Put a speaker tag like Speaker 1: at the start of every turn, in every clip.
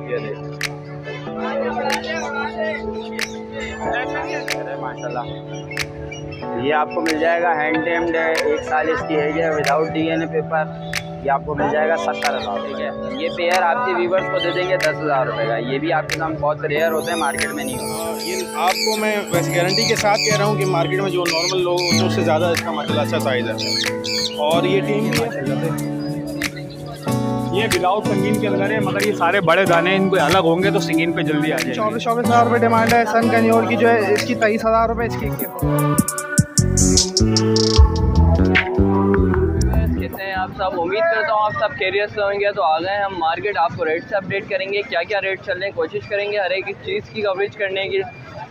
Speaker 1: ये माशाल्लाह, ये आपको मिल जाएगा हैंड टेम्ड है, 1 साल इसकी एज है, विदाउट डीएनए पेपर। ये आपको मिल जाएगा 70,000। ठीक है, ये पेयर आपके व्यूवर्स को दे देंगे 10,000 रुपये का। ये भी आपके नाम बहुत रेयर होते हैं, मार्केट में नहीं होते।
Speaker 2: ये आपको मैं वैसे गारंटी के साथ कह रहा हूँ कि मार्केट में जो नॉर्मल लोग होते हैं उससे ज़्यादा इसका माशाल्लाह अच्छा साइज़ है। और ये टीम
Speaker 3: ये विदाउट संगीन के अंदर है, मगर ये सारे बड़े दाने इनको अलग होंगे तो संगीन पे जल्दी आ जाएंगे।
Speaker 4: 24,000 रुपये डिमांड है। सन कन्योर की जो है इसकी 23,000 रुपये इसकी।
Speaker 1: कैसे हैं आप सब? उम्मीद करता हूँ आप सब खैरियत से होंगे। तो आ गए हम मार्केट, आपको रेट से अपडेट करेंगे, क्या क्या रेट चल रहे हैं, कोशिश करेंगे हर एक चीज़ की कवरेज करने की।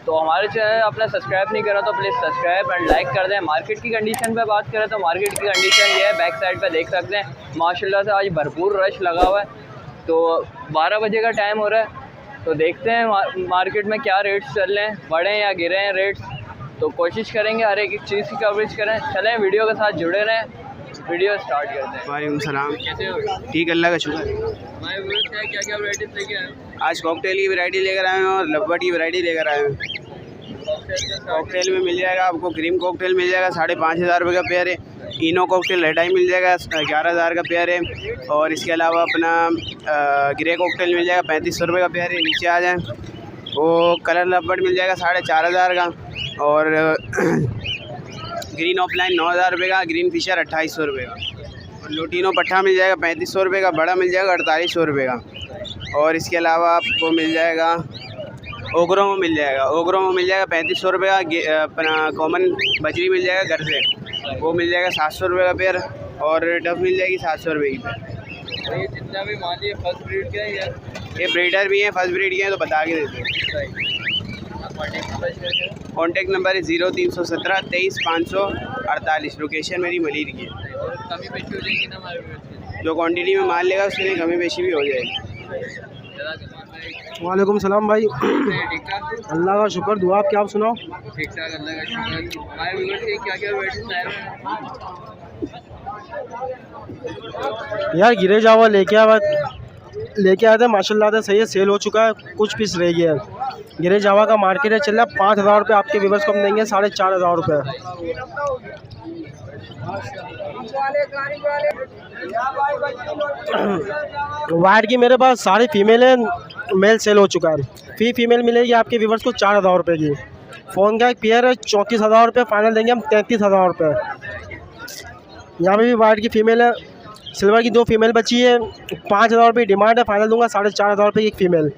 Speaker 1: तो हमारे चैनल आपने सब्सक्राइब नहीं करा तो प्लीज़ सब्सक्राइब एंड लाइक कर दें। मार्केट की कंडीशन पे बात करें तो मार्केट की कंडीशन ये है, बैक साइड पे देख सकते हैं माशाल्लाह से आज भरपूर रश लगा हुआ है। तो 12 बजे का टाइम हो रहा है, तो देखते हैं मार्केट में क्या रेट्स चल रहे हैं, बढ़े या गिरे हैं रेट्स। तो कोशिश करेंगे हर एक चीज़ की कवरेज करें। चलें वीडियो के साथ जुड़े रहें, वीडियो स्टार्ट करते हैं।
Speaker 5: वालेकुम सलाम।
Speaker 1: कैसे हो?
Speaker 5: ठीक, अल्लाह का शुक्र।
Speaker 1: हमारे व्यूअर्स हैं, क्या क्या वैराइटीज लेके आए?
Speaker 5: आज कॉकटेल की वैरायटी लेकर आए हैं और लव्वट की वैरायटी लेकर आए हैं। कॉकटेल में मिल जाएगा आपको, क्रीम कॉकटेल मिल जाएगा 5,500 रुपये का पेयर है। इनो कॉकटेल रेड आई मिल जाएगा 11,000 का पेयर है। और इसके अलावा अपना ग्रे कॉकटेल मिल जाएगा 3,500 रुपये का पेयर है। नीचे आ जाएँ, वो कलर लव्वट मिल जाएगा 4,500 का। और ग्रीन ऑफलाइन 9,000 रुपये का, ग्रीन फिशर 2,800 रुपये का। और लुटीनो पट्ठा मिल जाएगा 3,500 रुपये का, बड़ा मिल जाएगा 4,800 रुपये का। और इसके अलावा आपको मिल जाएगा ओग्रोमो मिल जाएगा, ओग्रोमो मिल जाएगा 3,500 रुपये का। अपना कॉमन बजरी मिल जाएगा घर से, वो मिल जाएगा 700 रुपये का पेयर। और डफ मिल जाएगी 700 रुपये की पेयर।
Speaker 1: ये जितना भी मान लीजिए फर्स्ट ब्रीड के हैं,
Speaker 5: ये ब्रीडर भी हैं, फर्स्ट ब्रीड के हैं, तो बता के देते हैं। कॉन्टैक्ट नंबर है 0317 23 548। लोकेशन मेरी मलिर की है।
Speaker 1: और कमी पेशी हो जाएगी ना हमारे व्यूअर्स
Speaker 5: जो क्वांटिटी में माल लेगा उसके लिए कमी पेशी भी हो जाएगी।
Speaker 4: वालेकुम सलाम भाई।
Speaker 1: ठीक ठाक,
Speaker 4: अल्लाह का शुक्र, दुआ आप क्या आप सुनाओ।
Speaker 1: ठीक ठाक, अल्लाह का शुक्र। हमारे व्यूअर्स के क्या क्या वैराइटीज लाए हैं?
Speaker 4: यार गिरे जावा लेके आए थे, माशाल्लाह से सही है, सेल हो चुका है, कुछ पीस रह गया है। गिरे जावा का मार्केट है चल रहा है 5,000 रुपये, आपके व्यूवर्स को हम देंगे 4,500 रुपये। वाइट की मेरे पास सारी फीमेल है, मेल सेल हो चुका है। फीमेल मिलेगी आपके व्यूवर्स को 4,000 रुपये की। फ़ोन का एक पेयर है 34,000 रुपये, फाइनल देंगे हम 33,000 रुपये। यहाँ पे भी वाइट की फ़ीमेल है, सिल्वर की 2 फीमेल बची है, 5,000 रुपये डिमांड है, फाइनल दूंगा 4,500 रुपये की एक फ़ीमेल।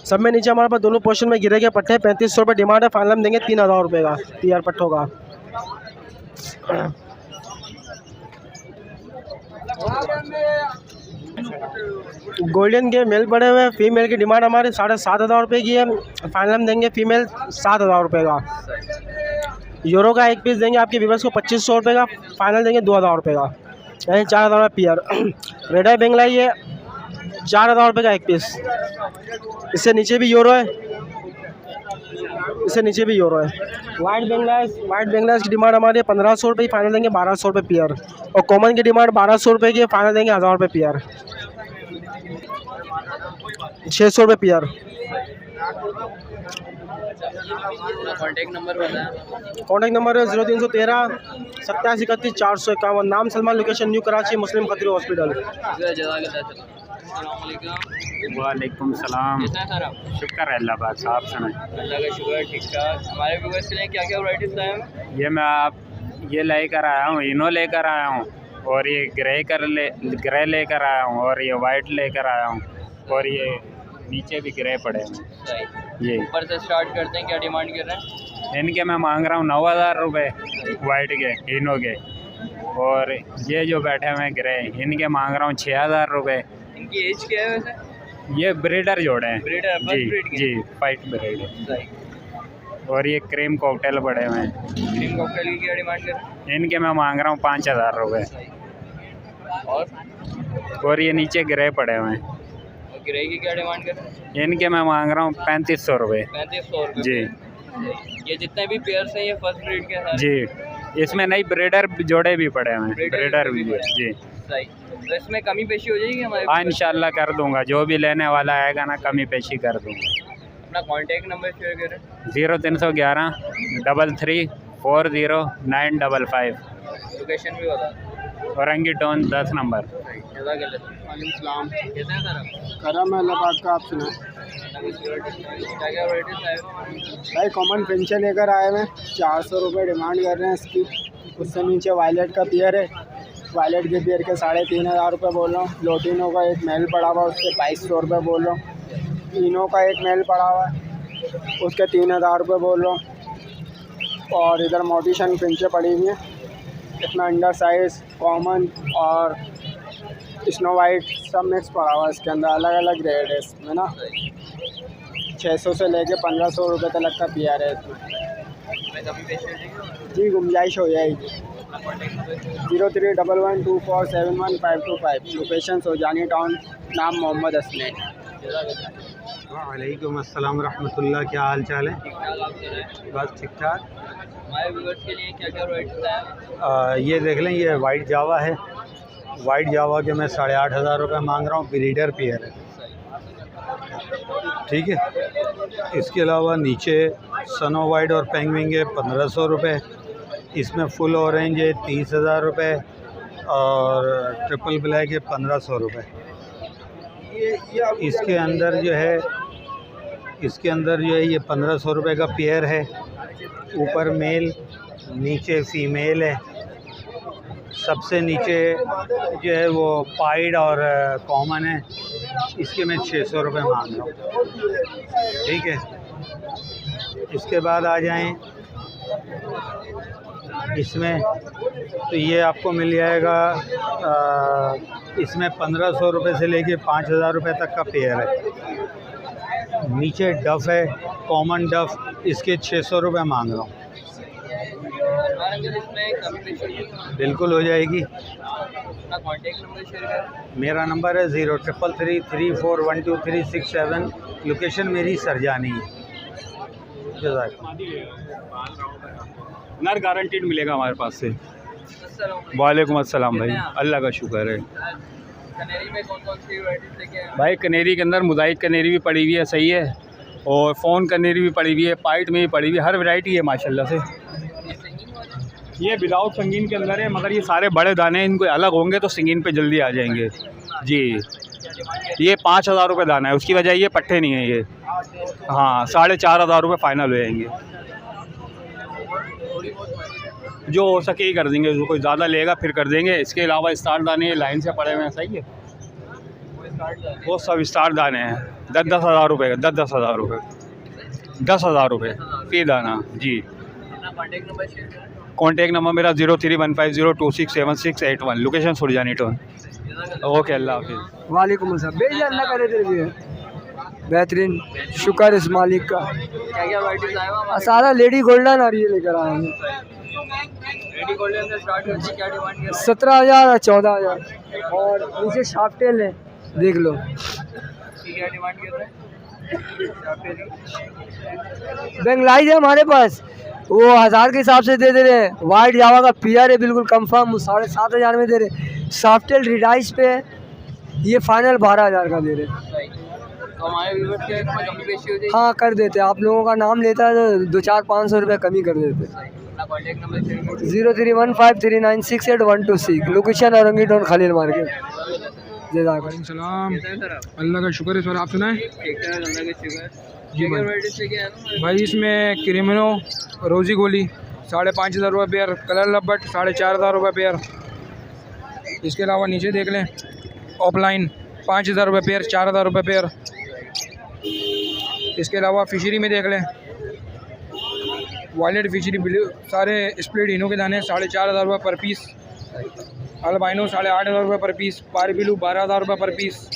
Speaker 4: सब में नीचे हमारे पास दोनों पोर्शन में गिरे के पट्टे 3,500 रुपये डिमांड है, फाइनल हम देंगे 3,000 रुपये का तैयार पट्टों का। गोल्डन के मेल पड़े हुए हैं, फीमेल की डिमांड हमारी 7,500 रुपये की है, फाइनल हम देंगे फीमेल 7,000 रुपये का। यूरो का एक पीस देंगे आपके व्यूवर्स को 2,500 रुपये का, फाइनल देंगे 2,000 रुपये का, यानी 4,000 रुपये पेयर। रेड आई बेंगलाई है 4,000 रुपये का एक पीस। इससे नीचे भी यूरो है, इससे नीचे भी यूरो है। वाइट बेंगलाइज की डिमांड हमारी 1,500 रुपये, फाइनल देंगे 1,200 रुपये पेयर। और कॉमन की डिमांड 1,200 रुपये की, फाइनल देंगे 1,000 रुपये पेयर, 600 रुपये पेयर।
Speaker 1: कॉन्टैक्ट नंबर बताएं।
Speaker 4: कॉन्टैक्ट नंबर है 0313 27 31 451। नाम सलमान, लोकेशन न्यू कराची, मुस्लिम खतरी हॉस्पिटल।
Speaker 3: वालेकुम सलाम।
Speaker 1: कैसे हैं सर आप?
Speaker 3: शुक्र है अल्लाह पाक, आप सुनाएं।
Speaker 1: अल्लाह का शुक्र, ठीक ठाक। हमारे व्यूअर्स के लिए क्या क्या वैराइटीज लाए हैं?
Speaker 3: ये मैं ये लेकर आया हूँ, इनो लेकर आया हूँ, और ये ग्रे लेकर आया हूँ, और ये वाइट लेकर आया हूँ, और ये नीचे भी ग्रे पड़े हैं। ये
Speaker 1: ऊपर से स्टार्ट करते हैं, क्या डिमांड कर रहे हैं?
Speaker 3: इनके मैं मांग रहा हूँ 9,000 रुपये वाइट के, इनो के। और ये जो बैठे हुए हैं ग्रे, इनके मांग रहा हूँ 6,000 रुपये।
Speaker 1: इनकी एज क्या है वैसे?
Speaker 3: ये ब्रीडर जोड़े हैं।
Speaker 1: ब्रीडर, फर्स्ट ब्रीड के?
Speaker 3: जी, फाइट ब्रीड है। और ये क्रीम कॉकटेल पड़े हुए हैं।
Speaker 1: क्रीम कॉकटेल की क्या डिमांड कर रहे हैं?
Speaker 3: इनके मैं मांग रहा हूँ 5,000 रुपये। और ये नीचे ग्रे पड़े हुए हैं,
Speaker 1: और ग्रे की क्या डिमांड कर रहे हैं?
Speaker 3: इनके मैं मांग रहा हूँ 3,500 रुपये।
Speaker 1: 3,500 रुपये
Speaker 3: जी
Speaker 1: ये जितने भी पेयर्स हैं ये फर्स्ट ब्रीड के हैं?
Speaker 3: जी, इसमें नई ब्रीडर जोड़े भी पड़े हुए हैं, ब्रीडर भी है जी।
Speaker 1: सही। तो इसमें कमी पेशी हो जाएगी हमारे?
Speaker 3: हाँ इंशाल्लाह कर दूंगा, जो भी लेने वाला आएगा ना कमी पेशी कर दूंगा।
Speaker 1: अपना कॉन्टैक्ट नंबर शेयर करें।
Speaker 3: 0311 33 40955।
Speaker 1: लोकेशन भी बता।
Speaker 3: Orangi town 10 number.
Speaker 5: वालेकुम
Speaker 1: कैसे हैं सर आप?
Speaker 5: करम है अल्लाह पाक का, आप सुना।
Speaker 1: क्या क्या वैराइटीज आए
Speaker 5: भाई कॉमन पेंशन लेकर आए हैं, 400 रुपये डिमांड कर रहे हैं इसकी। उससे नीचे वायलेट का पेयर है, वायलेट के पेयर के 3500 रुपये बोल रहा हूँ। लोटिनो का एक मेल पड़ा हुआ उसके 2200 रुपये बोल रहा हूँ। इनो का एक मेल पड़ा हुआ है उसके 3000 रुपये बोल रहा हूँ। और इधर मोटिशन पिंचें पड़ी हुई हैं, इसमें अंडर साइज़, कॉमन और स्नो वाइट सब मिक्स पड़ा हुआ है इसके अंदर। अलग अलग रेट है इसमें ना, 600 से लेके 1500 रुपये तक का पेयर है इसमें। जी गुंजाइश हो जाएगी। 031124715525। लोकेशन सोजानी टाउन, नाम मोहम्मद असलैन।
Speaker 2: वालेकुम अस्सलाम रहमतुल्लाह, क्या हाल चाल है? बस ठीक ठाक।
Speaker 1: हमारे व्यूअर्स के लिए क्या क्या वैराइटीज आए?
Speaker 2: ये देख लें, ये वाइट जावा है। वाइट जावा के मैं 8500 रुपये मांग रहा हूँ, ब्रीडर पेयर है, ठीक है। इसके अलावा नीचे सनो वाइट और पेंगविंग है 1500 रुपये। इसमें फुल ऑरेंज है 30,000 रुपये और ट्रिपल ब्लैक है 1500 रुपये। इसके अंदर जो है ये 1500 रुपये का पेयर है। ऊपर मेल, नीचे फीमेल है। सबसे नीचे जो है वो पाइड और कॉमन है, इसके मैं 600 रुपये मांग रहा हूँ, ठीक है। इसके बाद आ जाएं इसमें, तो ये आपको मिल जाएगा इसमें 1500 रुपये से लेके 5000 रुपये तक का पेयर है। नीचे डफ़ है, कॉमन डफ़, इसके 600 रुपये मांग रहा हूँ। बिल्कुल हो जाएगी।
Speaker 1: अपना कॉन्टैक्ट नंबर शेयर करें।
Speaker 2: मेरा नंबर है 0333412367। लोकेशन मेरी सरजानी है।
Speaker 6: नर गारंटीड मिलेगा हमारे पास से। वालेकुम अस्सलाम भाई, अल्लाह का शुक्र है।
Speaker 1: कनेरी में कौन कौन सी वैराइटीज लेके आए?
Speaker 6: भाई कनेरी के अंदर मोज़ाइक कनेरी भी पड़ी हुई है, सही है, और फ़ोन कनेरी भी पड़ी हुई है, पाइट में भी पड़ी हुई है, हर वैरायटी है माशाल्लाह से। ये विदाउट संगीन के अंदर है, मगर ये सारे बड़े दाने इनको अलग होंगे तो संगीन पे जल्दी आ जाएंगे जी। ये 5000 रुपये दाना है, उसकी वजह ये पट्टे नहीं है ये। हाँ 4500 रुपये फ़ाइनल हो जाएंगे, जो हो सके ही कर देंगे। जो कोई ज़्यादा लेगा फिर कर देंगे। इसके अलावा स्टार दाने लाइन से पड़े हुए हैं, सही है, वो सब स्टार दाने हैं। 10,000 रुपये का, 10,000 रुपये, 10,000 रुपये फी दाना जी।
Speaker 1: अपना कॉन्टैक्ट नंबर शेयर करें।
Speaker 6: कॉन्टैक्ट नंबर मेरा 031502677681। Location Surjani town. ओके, अल्लाह हाफिज़।
Speaker 7: वालेकुम अस्सलाम। बेज अल्लाह करे तेरे भी है बेहतरीन, शुक्र इस मालिक का।
Speaker 1: क्या क्या वैराइटीज आए हुआ?
Speaker 7: सारा लेडी गोल्डन और ये लेकर आए हैं।
Speaker 1: रेडी गोल्डन से स्टार्ट करके क्या डिमांड कर रहे हैं?
Speaker 7: 17,000 और 14,000 और नीचे शाफ्टेल है, देख लो।
Speaker 1: क्या डिमांड कर रहे हैं?
Speaker 7: बेंगलाइज है हमारे पास, वो 1000 के हिसाब से दे दे रहे हैं। वाइट जावा का पियर है बिल्कुल कंफर्म, 7,500 में दे रहे। सॉफ्टेल रिडाइस पे ये फाइनल 12,000 का दे रहे।
Speaker 1: तो हमारे व्यूअर्स के इसमें कमी पेशी हो जाएगी?
Speaker 7: हाँ कर देते, आप लोगों का नाम लेता है तो 200-500 रुपये कमी कर देते।
Speaker 1: अपना कॉन्टैक्ट नंबर शेयर करें।
Speaker 7: 0315396812 location Orangi town Khalil market.
Speaker 1: कैसे हैं सर आप?
Speaker 8: अल्लाह का शुक्र है सर, आप सुनाएं?
Speaker 1: ठीक है, अल्लाह का शुक्र।
Speaker 8: जी
Speaker 1: क्या
Speaker 8: भाई।
Speaker 1: वैराइटीज लेके आए ना?
Speaker 8: भाई इसमें क्रिमिनो रोज़ी गोली 5,500 रुपये पेयर, कलर लब्बट 4,500 रुपये पेयर। इसके अलावा नीचे देख लें, ऑफलाइन 5,000 रुपये पेयर, 4,000 रुपये पेयर। इसके अलावा फिशरी में देख लें, वायलेट फिशरी ब्लू, सारे स्प्लिट इनो के दाने 4,500 रुपये पर पीस। अल्बाइनो 8,500 रुपये पर पीस। पार ब्लू 12,000 रुपये पर पीस।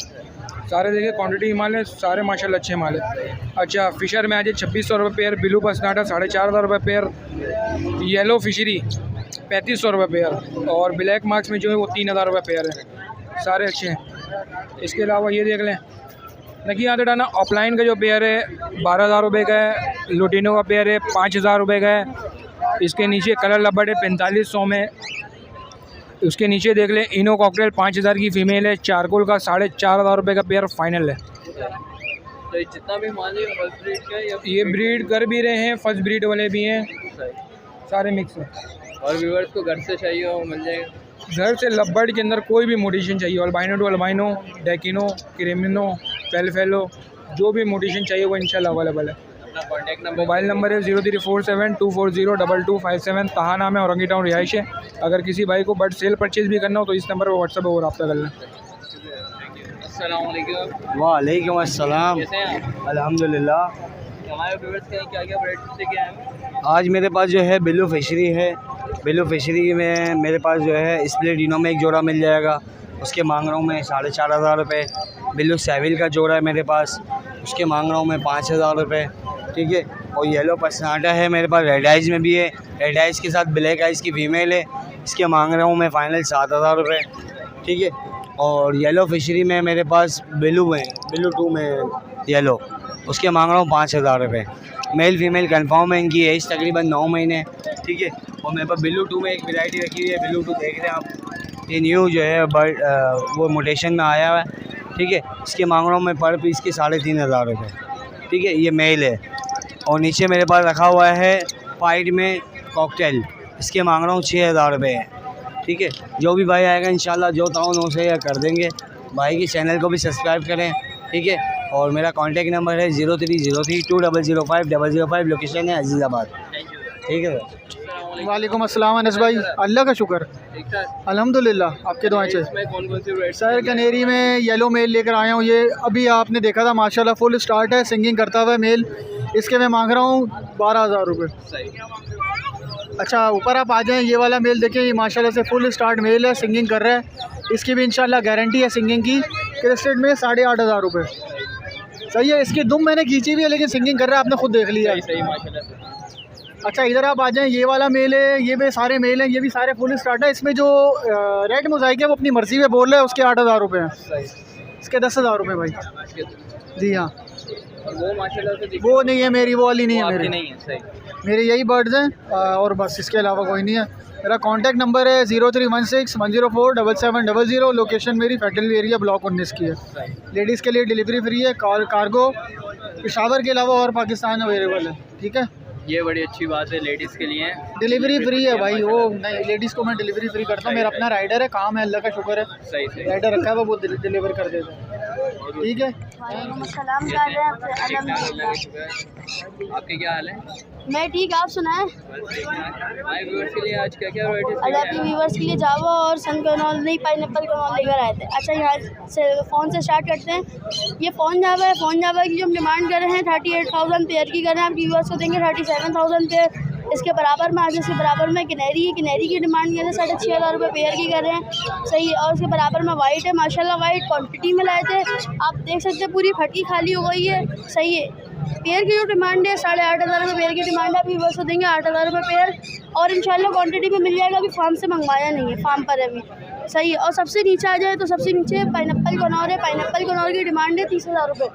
Speaker 8: सारे देखिए क्वांटिटी माल है, सारे माशाल्लाह अच्छे माल है। अच्छा फिशर में आज 2,600 रुपये पेयर, ब्लू पसनाटा 4,500 रुपये पेयर, येलो फिशरी 3,500 रुपये पेयर, और ब्लैक मार्क्स में जो है वो 3,000 रुपये पेयर है, सारे अच्छे हैं। इसके अलावा ये देख लें, देखिए यहाँ डाना ऑफलाइन का जो पेयर है 12,000 रुपये का है, लोटिनो का पेयर है 5,000 रुपये का है। इसके नीचे कलर लबड़ है 4,500 में, उसके नीचे देख लें इनो कॉकटेल 5000 की फ़ीमेल है, चारकोल का 4500 रुपये का पेयर फाइनल है।
Speaker 1: तो ये जितना भी मान लीजिए फर्स्ट ब्रीड का है या
Speaker 8: ये ब्रीड कर भी रहे हैं, फर्स्ट ब्रीड वाले भी हैं, सारे मिक्स हैं।
Speaker 1: और व्यूअर्स को घर से चाहिए हो मिल जाएगा।
Speaker 8: घर से लबर्ड के अंदर कोई भी मोडिशन चाहिए, अल्बाइनो टू अल्बाइनो, डेकिनो, क्रेमिनो, पेलफेलो, जो भी मोडिशन चाहिए वो इंशाल्लाह अवेलेबल है।
Speaker 1: अपना कॉन्टैक्ट नंबर
Speaker 8: मोबाइल नंबर है 034724022257। तहा नाम है, औरंगी टाउन रिहाइश है। अगर किसी भाई को बर्ड सेल परचेज़ भी करना हो तो इस नंबर पर व्हाट्सएप पर रब्ता कर लें।
Speaker 1: अस्सलाम वालेकुम।
Speaker 5: वालेकुम अस्सलाम।
Speaker 1: कैसे हैं आप?
Speaker 5: अल्हम्दुलिल्लाह।
Speaker 1: हमारे व्यूअर्स के क्या क्या वैरायटी लेके आए हैं?
Speaker 5: आज मेरे पास जो है बिल्लू फिशरी है। बिल्लू फिशरी में मेरे पास जो है स्प्लिट इनो में एक जोड़ा मिल जाएगा, उसके मांग रहा हूँ मैं 4500 रुपये। बिल्लू सेविल का जोड़ा है मेरे पास, उसके मांग रहा हूँ मैं 5000 रुपये। ठीक है। और येलो पसनाटा है मेरे पास, रेड आइज़ में भी है, रेड आइज़ के साथ ब्लैक आइज़ की फ़ीमेल है, इसके मांग रहा हूँ मैं फ़ाइनल 7000 रुपये। ठीक है। और येलो फिशरी में मेरे पास बिल्लू में, बिल्लू 2 में येलो, उसके मांग रहा हूँ 5000 रुपये। मेल फीमेल कंफर्म है, इनकी एज तकरीबन 9 महीने। ठीक है। और मेरे पास बिल्लू 2 में एक वैरायटी रखी हुई है, बिल्लू 2 देख रहे हैं आप, ये न्यू जो है बर्ड वो मोटेशन में आया हुआ है। ठीक है। इसके मांग रहा हूँ मैं पर पीस के 3500 रुपये। ठीक है। ये मेल है। और नीचे मेरे पास रखा हुआ है पाइड में कॉकटेल, इसके मांग रहा हूँ 6000 रुपये है। ठीक है। जो भी भाई आएगा इंशाल्लाह जो ताउन हो से कर देंगे। भाई के चैनल को भी सब्सक्राइब करें। ठीक है। और मेरा कॉन्टैक्ट नंबर है 0303205005, लोकेशन है अजीज़ाबाद। ठीक है।
Speaker 9: वालेकुम अस्सलाम अनस भाई, अल्लाह का शुक्र, अल्हम्दुलिल्लाह, आपके दुआएं चाहिए।
Speaker 1: इसमें कौन कौन सी वैरायटी?
Speaker 9: सर कनेरी में येलो मेल लेकर आया हूँ। ये अभी आपने देखा था माशाल्लाह फुल स्टार्ट है, सिंगिंग करता हुआ मेल। इसके मैं मांग रहा हूँ 12000 रुपये। अच्छा ऊपर आप आ जाएँ, ये वाला मेल देखें, ये माशाल्लाह से फुल स्टार्ट मेल है, सिंगिंग कर रहा है। इसकी भी इंशाल्लाह गारंटी है सिंगिंग की। क्रिस्टेड में 8500 रुपये। सही है। इसकी दुम मैंने खींची भी है लेकिन सिंगिंग कर रहा है, आपने खुद देख लिया।
Speaker 1: सही माशाल्लाह।
Speaker 9: अच्छा इधर आप आ जाएँ, ये वाला मेल है, ये भी सारे मेल हैं, ये भी सारे फुल स्टार्ट है। इसमें जो रेड मोज़ाइक है वो अपनी मर्ज़ी में बोल रहा है, उसके 8000 रुपये हैं, इसके 10000 रुपये भाई। जी हाँ।
Speaker 1: और वो माशाल्लाह से
Speaker 9: वो नहीं है मेरी, वो वाली नहीं है मेरी,
Speaker 1: नहीं है। सही।
Speaker 9: मेरे यही बर्ड्स हैं और बस, इसके अलावा कोई नहीं है। मेरा कॉन्टैक्ट नंबर है 0316104700। लोकेशन मेरी फेडरल एरिया ब्लॉक 19 की है। लेडीज़ के लिए डिलीवरी फ्री है, कार्गो पेशावर के अलावा और पाकिस्तान अवेलेबल है। ठीक है।
Speaker 1: ये बड़ी अच्छी बात है, लेडीज़ के लिए
Speaker 9: डिलीवरी फ्री है भाई। वो नहीं, लेडीज़ को मैं डिलीवरी फ्री करता हूँ, मेरा अपना राइडर है, काम है, अल्लाह का शुक्र है।
Speaker 1: सही सही।
Speaker 9: राइडर रखा है वो डिलीवर कर देता है। ठीक है।
Speaker 1: आपके क्या हाल है?
Speaker 10: मैं ठीक, आप सुनाएं?
Speaker 1: हमारे व्यूअर्स के लिए आज क्या क्या वैरायटी?
Speaker 10: आज आपके व्यूवर्स के लिए जावा और सन कनॉल नहीं पाइनएप्पल कनॉल लेकर आए थे। अच्छा यहाँ से फ़ोन से स्टार्ट करते हैं। ये फ़ोन जावा है, फ़ोन जावा की जो हम डिमांड कर रहे हैं 38000 पेयर की कर रहे हैं। आपके व्यूवर्स को देंगे 37000 पेयर। इसके बराबर में आज इसके बराबर में किनरी है, किनरी की डिमांड कर रहे हैं 6500 रुपये पेयर की कर रहे हैं। सही है। और उसके बराबर में वाइट है, माशाल्लाह वाइट क्वांटिटी में लाए थे, आप देख सकते हैं पूरी फटकी खाली हो गई है। सही है। पेयर की जो डिमांड है 8500 रुपये पेयर की डिमांड है। आप व्यूवर्स को देंगे 8000 रुपये पेयर और इंशाल्लाह क्वांटिटी में मिल जाएगा। अभी फार्म से मंगवाया नहीं है, फार्म पर है अभी। सही है। और सबसे नीचे आ जाए तो सबसे नीचे पाइनएप्पल कनौर है। पाइनएप्पल कनौर की डिमांड है 30000 रुपये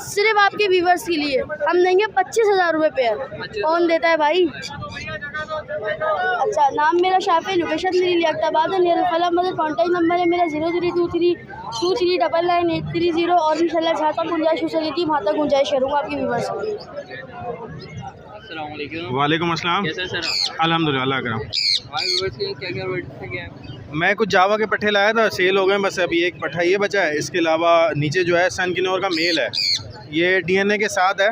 Speaker 10: सिर्फ आपके व्यूवर्स के लिए। हम देंगे 25000 रुपये पेयर। कौन देता है भाई? अच्छा नाम मेरा शाफी, लोकेशन मेरी लियाकताबाद है, नियर फला। मतलब कॉन्टैक्ट नंबर है मेरा 0323398830 और इंशाल्लाह जहाँ तक गुंजाइश हो सकेगी वहाँ तक गुंजाइश करूँगा आपके व्यूवर्स के लिए।
Speaker 11: वालेकुम अस्सलाम।
Speaker 1: कैसा सर?
Speaker 11: अल्हम्दुलिल्लाह, अल्लाह करम।
Speaker 1: हमारे व्यूअर्स के लिए क्या क्या वैरायटी लेके आए?
Speaker 11: मैं कुछ जावा के पट्टे लाया था, सेल हो गए, बस अभी एक पट्टा ये बचा है। इसके अलावा नीचे जो है सन किनोर का मेल है, ये डीएनए के साथ है,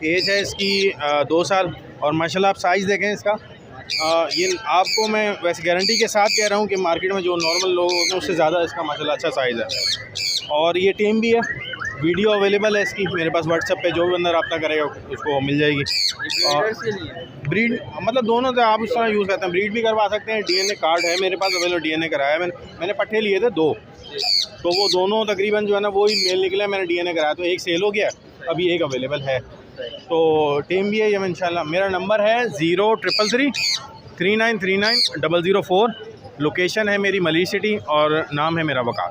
Speaker 11: एज है इसकी 2 साल। और माशाल्लाह आप साइज़ देखें इसका, ये आपको मैं वैसे गारंटी के साथ कह रहा हूँ कि मार्केट में जो नॉर्मल लोग होते हैं उससे ज़्यादा इसका माशाल्लाह अच्छा साइज़ है। और ये टीम भी है, वीडियो अवेलेबल है इसकी मेरे पास व्हाट्सएप पे, जो भी अंदर रब्ता करेगा उसको मिल जाएगी। और ब्रीड मतलब दोनों से आप उस तरह यूज़ करते हैं, ब्रीड भी करवा सकते हैं। डीएनए कार्ड है मेरे पास अवेलेबल, डीएनए कराया मैंने पट्टे लिए थे 2, तो वो दोनों तकरीबन जो है ना वही मेल निकले, मैंने डीएनए कराया तो एक सेल हो गया, अभी एक अवेलेबल है। तो टीम भी है ये इंशाल्लाह। मेरा नंबर है 03333939 लोकेशन है मेरी मली सिटी और नाम है मेरा वकार।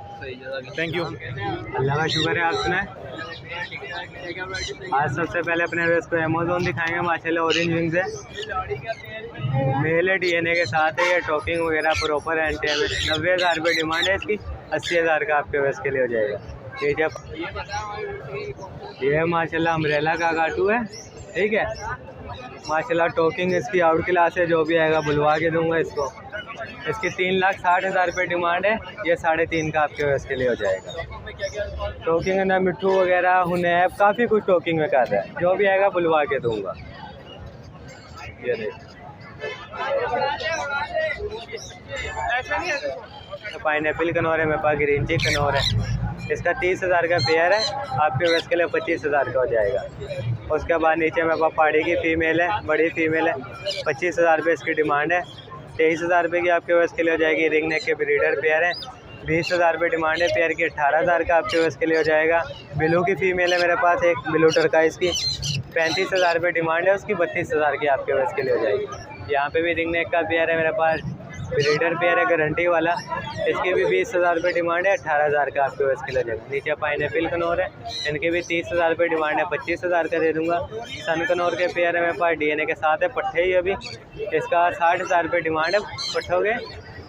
Speaker 11: Thank you.
Speaker 2: अल्लाह का शुक्र है। आप सुनाए? आज सबसे पहले अपने वेस्ट को अमेज़न दिखाएंगे माशाल्लाह ऑरेंज विंग से। मेल है, DNA के साथ है, ये टॉकिंग वगैरह प्रॉपर है। 90,000 रुपये डिमांड है इसकी, 80,000 का आपके वेस्ट के लिए हो जाएगा। ठीक है, ये माशाल्लाह अम्ब्रेला का काटू है। ठीक है माशाल्लाह, टॉकिंग इसकी आउट क्लास है, जो भी आएगा बुलवा के दूंगा इसको। इसकी 3,60,000 रुपये डिमांड है, ये 3.5 का आपके वेस्ट के लिए हो जाएगा। टॉकिंग है ना, मिट्टू वगैरह हुनैब काफ़ी कुछ टॉकिंग में कर रहा है, जो भी आएगा बुलवा के दूंगा। ये देख पाइनएप्पल कनौर है मेरे पास, ग्रीन चिक कनौर है। इसका 30,000 का पेयर है, आपके वेस्ट के लिए 25,000 का हो जाएगा। उसके बाद नीचे मेरे पास पहाड़ी की फ़ीमेल है, बड़ी फ़ीमेल है, 25,000 रुपये इसकी डिमांड है। 23,000 रुपये की आपके वेस्ट के लिए हो जाएगी। रिंग नेक के ब्रीडर पेयर है, 20,000 रुपये डिमांड है पेयर की, 18,000 का आपके वेस्ट के लिए हो जाएगा। बिलू की फ़ीमेल है मेरे पास एक, बिलू टर्काइज की, 35,000 रुपये डिमांड है उसकी, 32,000 की आपके वेस्ट के लिए हो जाएगी। यहाँ पे भी रिंग नेक का पेयर है मेरे पास, ब्रीडर पेयर है गारंटी वाला, इसकी भी 20,000 रुपये डिमांड है, 18,000 का आपके वेस्ट के लिए हो जाएगा। नीचे पाइनएप्पल कनौर है, इनकी भी 30,000 रुपये डिमांड है, 25,000 का दे दूँगा। सन कनौर के पेयर है मेरे पास, DNA के साथ है, पट्ठे ही अभी, इसका 60,000 रुपये डिमांड है पट्ठों के,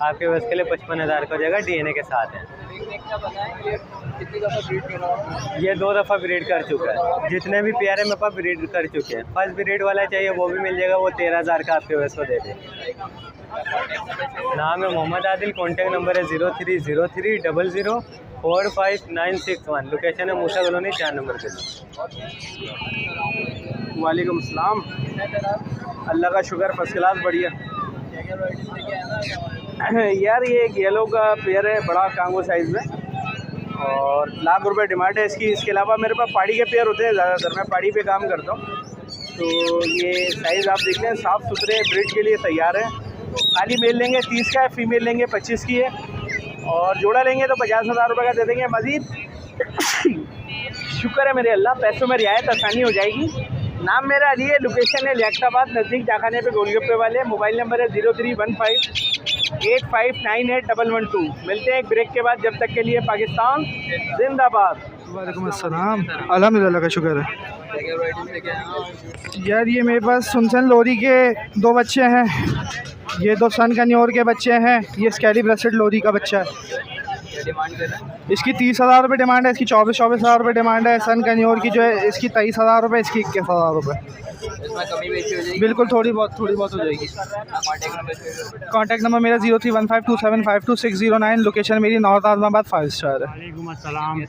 Speaker 2: आपके वेस्ट के लिए 55,000 का हो जाएगा, DNA के साथ है। ये 2 दफ़ा ब्रीड कर चुका है, जितने भी पेयर है मेरे पास ब्रीड कर चुके हैं। फर्स्ट ब्रीड वाला चाहिए वो भी मिल जाएगा, वो 13,000 का आपके वेस्ट को दे दें। नाम है मोहम्मद आदिल, कॉन्टैक्ट नंबर है 0300045961। लोकेशन है मूसा कॉलोनी 4 नंबर के लिए।
Speaker 5: वालेकुम अस्सलाम। अल्लाह का शुक्र, फर्स्ट क्लास, बढ़िया। यार ये एक येलो का पेयर है, बड़ा कांगो साइज़ में, और लाख रुपए डिमांड है इसकी। इसके अलावा मेरे पास पाड़ी के पेयर होते हैं ज़्यादातर, मैं पाड़ी पे काम करता हूँ। तो ये साइज़ आप देख लें, साफ़ सुथरे ब्रीड के लिए तैयार है। खाली मेल लेंगे 30 का है, फीमेल लेंगे 25 की है, और जोड़ा लेंगे तो 50,000 रुपये का दे देंगे। मज़ीद शुक्र है मेरे अल्लाह, पैसों में रियायत आसानी हो जाएगी। नाम मेरा अली है, लोकेशन है लियाकताबाद, नज़दीक जाखाने पे गोलगप्पे वाले। मोबाइल नंबर है 031585981112। मिलते हैं एक ब्रेक के बाद, जब तक के लिए पाकिस्तान जिंदाबाद।
Speaker 9: वालेकुम अस्सलाम। अल्हम्दुलिल्लाह का शुक्र है। यार ये मेरे पास सुनसन लोरी के 2 बच्चे हैं, ये 2 सन कन्योर के बच्चे हैं, ये स्कैली ब्रेस्टेड लोरी का बच्चा है। इसकी 30,000 रुपये डिमांड है, इसकी 24,000 रुपये डिमांड है। सन कन्योर की जो है इसकी 23,000 रुपये, इसकी 21,000 रुपये। बिल्कुल थोड़ी बहुत हो जाएगी। कॉन्टैक्ट नंबर मेरा 031527522609। लोकेशन मेरी नॉर्थ आजमाबाद 5 स्टार है।
Speaker 12: वालेकुम अस्सलाम,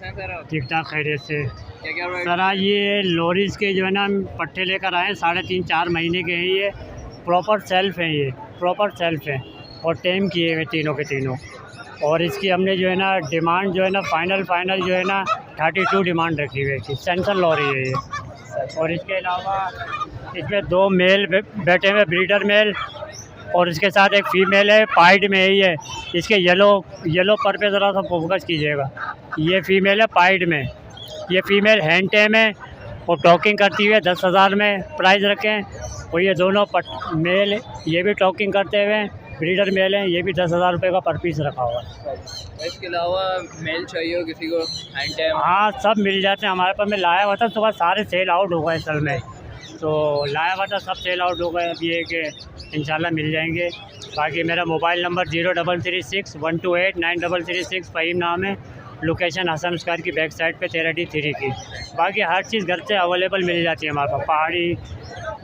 Speaker 12: ठीक ठाक खैरियत से। सर ये लोरीज के जो है ना पट्टे लेकर आए, 3.5-4 महीने के हैं। ये प्रॉपर सेल्फ हैं, ये प्रॉपर सेल्फ हैं और टेम किए हुए तीनों के तीनों। और इसकी हमने जो है ना डिमांड जो है ना फाइनल जो है ना 32 डिमांड रखी हुई थी। सेंसन लॉरी है ये। और इसके अलावा इसमें 2 मेल बैठे हुए, ब्रीडर मेल, और इसके साथ एक फ़ीमेल है, पाइड में है ये। इसके येलो पर पे ज़रा सा फोकस कीजिएगा। ये फ़ीमेल है पाइड में, ये फ़ीमेल हैंड टेम है और टॉकिंग करती हुई 10,000 में प्राइस रखें। और ये दोनों मेल, ये भी टॉकिंग करते हुए ब्रीडर मेल हैं, ये भी 10,000 रुपये का पर पीस रखा हुआ है।
Speaker 1: इसके अलावा मेल चाहिए हो किसी को हैंड टाइम?
Speaker 12: हाँ सब मिल जाते हैं हमारे पास। मैं लाया हुआ था सुबह, सारे सेल आउट हो गए असल में, तो लाया हुआ था, सब सेल आउट हो गए। अब ये कि इंशाल्लाह मिल जाएंगे। बाकी मेरा मोबाइल नंबर 0336128933 फ़हीम नाम है। लोकेशन हसन स्क्वायर की बैक साइड पे 13D3 की। बाकी हर चीज़ घर से अवेलेबल मिल जाती है हमारे पास। पहाड़ी,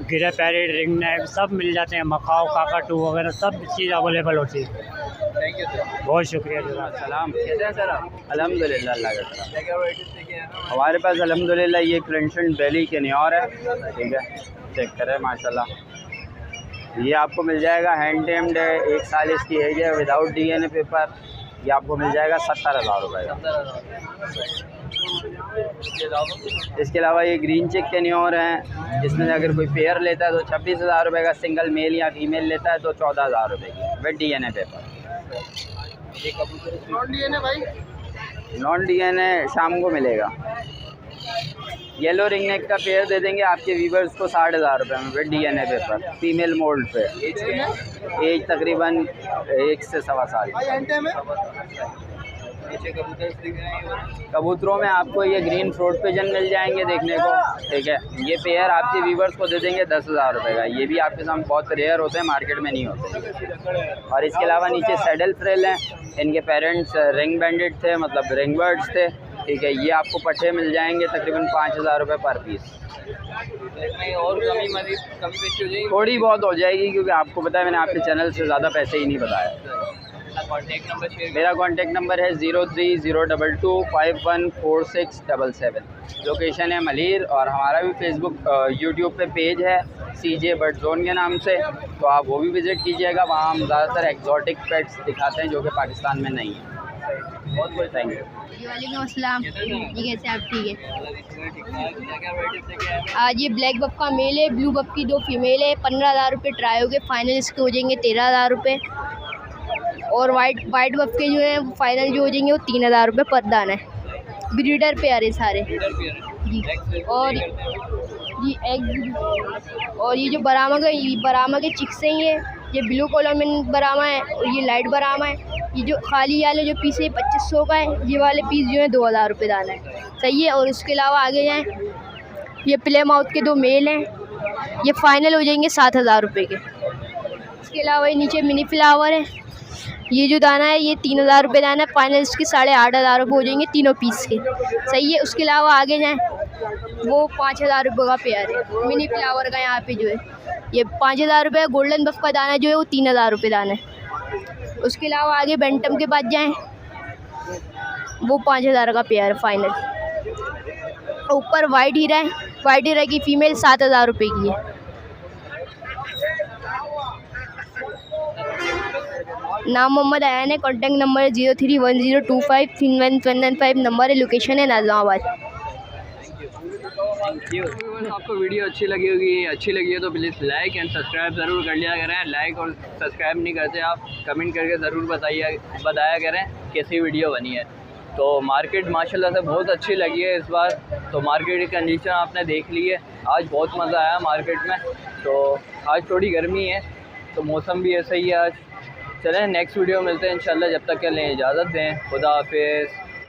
Speaker 12: गिरे पैरेट, रिंग नेक सब मिल जाते हैं, मकाओ, काकाटू वगैरह सब चीज़ अवेलेबल होती है।
Speaker 1: थैंक यू सर,
Speaker 12: बहुत शुक्रिया।
Speaker 5: सलाम,
Speaker 1: कैसे हैं सर आप?
Speaker 5: अल्हम्दुलिल्लाह अल्लाह का शुक्र।
Speaker 1: क्या वैराइटीज़ लेके आए हैं?
Speaker 5: हमारे पास अल्हम्दुलिल्लाह ये क्रेंशन बेली के न्योर है, ठीक है, चेक करें माशाल्लाह। ये आपको मिल जाएगा हैंड टेम्ड है, 1 साल इसकी एज है, विदाउट DNA पेपर। ये आपको मिल जाएगा 70,000 रुपये का। इसके अलावा ये ग्रीन चिक के न्योर हैं, इसमें अगर कोई पेयर लेता है तो 26,000 रुपये का, सिंगल मेल या फीमेल लेता है तो 14,000 रुपये की with DNA paper. Non DNA शाम को मिलेगा। येलो रिंग नेक का पेयर दे देंगे आपके व्यूवर्स को 60,000 रुपये में with DNA paper, female mould पे। एज तकरीबन 1 से 1.25 साल।
Speaker 1: नीचे कबूतर दिख रहे हैं।
Speaker 3: कबूतरों में आपको ये ग्रीन फ्रूट पिजन मिल जाएंगे देखने को, ठीक है। ये पेयर आपके व्यूवर्स को दे देंगे 10,000 रुपये का। ये भी आपके सामने बहुत रेयर होते हैं, मार्केट में नहीं होते। और इसके अलावा नीचे सैडल फ्रिल हैं, इनके पेरेंट्स रिंग बैंडेड थे, मतलब रिंग बर्ड्स थे, ठीक है। ये आपको पट्टे मिल जाएंगे तकरीबन 5,000 रुपये पर पीस।
Speaker 1: और कमी पेशी हो जाएगी,
Speaker 3: थोड़ी बहुत हो जाएगी, क्योंकि आपको पता है मैंने आपके चैनल से ज़्यादा पैसे ही नहीं बताया।
Speaker 1: Contact number share.
Speaker 3: मेरा कॉन्टैक्ट नंबर है 030225146777। लोकेशन है मलीर, और हमारा भी फेसबुक यूट्यूब पे पेज है CJ बर्ड जोन के नाम से, तो आप वो भी विज़िट कीजिएगा। वहाँ हम ज़्यादातर एक्जॉटिक पेट्स दिखाते हैं जो कि पाकिस्तान में नहीं है। बहुत बहुत थैंक यू।
Speaker 10: वालेकुम अस्सलाम। जी कैसे आप? ठीक है। आज ये ब्लैक बफ का मेल है, ब्लू बफ की 2 फीमेल है। 15,000 रुपये ट्राई हो गए, फाइनल इसके हो जाएंगे 13,000 रुपये। और वाइट बफ के जो है फाइनल जो हो जाएंगे वो 3,000 रुपये पर दाना है। ब्रीडर पेयर है सारे जी। और जी एग, और ये जो बरामा के चिक्स हैं, ये ब्लू कॉलर में बरामा है, और ये लाइट बरामा है। ये जो खाली वाले जो पीस है 2500 का है, ये वाले पीस जो है 2,000 रुपये दाना है, सही है। और उसके अलावा आगे जाएँ, ये प्ले माउथ के 2 मेल हैं, ये फ़ाइनल हो जाएंगे 7,000 रुपये के। इसके अलावा ये नीचे मिनी फ्लावर है, ये जो दाना है ये 3,000 रुपये दाना है, फाइनल इसके 8,500 रुपये हो जाएंगे तीनों पीस के, सही है। उसके अलावा आगे जाएँ, वो 5,000 रुपये का पेयर है मिनी फ्लावर का। यहाँ पे जो है ये 5,000 रुपये। गोल्डन बफ का दाना जो है वो 3,000 रुपये दाना है। उसके अलावा आगे बेंटम के पास जाएँ, वो 5,000 का पेयर फाइनल। ऊपर वाइट हीरा है, वाइट हीरा की फ़ीमेल 7,000 रुपये की है। नाम मोहम्मद आयान है, कॉन्टैक्ट नंबर है 0310253115 नंबर है, लोकेशन है नाज़िमाबाद।
Speaker 1: आपको वीडियो अच्छी लगी है तो प्लीज़ लाइक एंड सब्सक्राइब ज़रूर कर लिया करें। लाइक और सब्सक्राइब नहीं करते आप, कमेंट करके ज़रूर बताया करें कैसी वीडियो बनी है। तो मार्केट माशाल्लाह से बहुत अच्छी लगी है इस बार। तो मार्केट की कंडीशन आपने देख ली है। आज बहुत मज़ा आया मार्केट में। तो आज थोड़ी गर्मी है, तो मौसम भी ऐसा ही है आज। चलें नेक्स्ट वीडियो मिलते हैं इंशाल्लाह। जब तक के लिए इजाज़त दें, खुदा हाफिज़।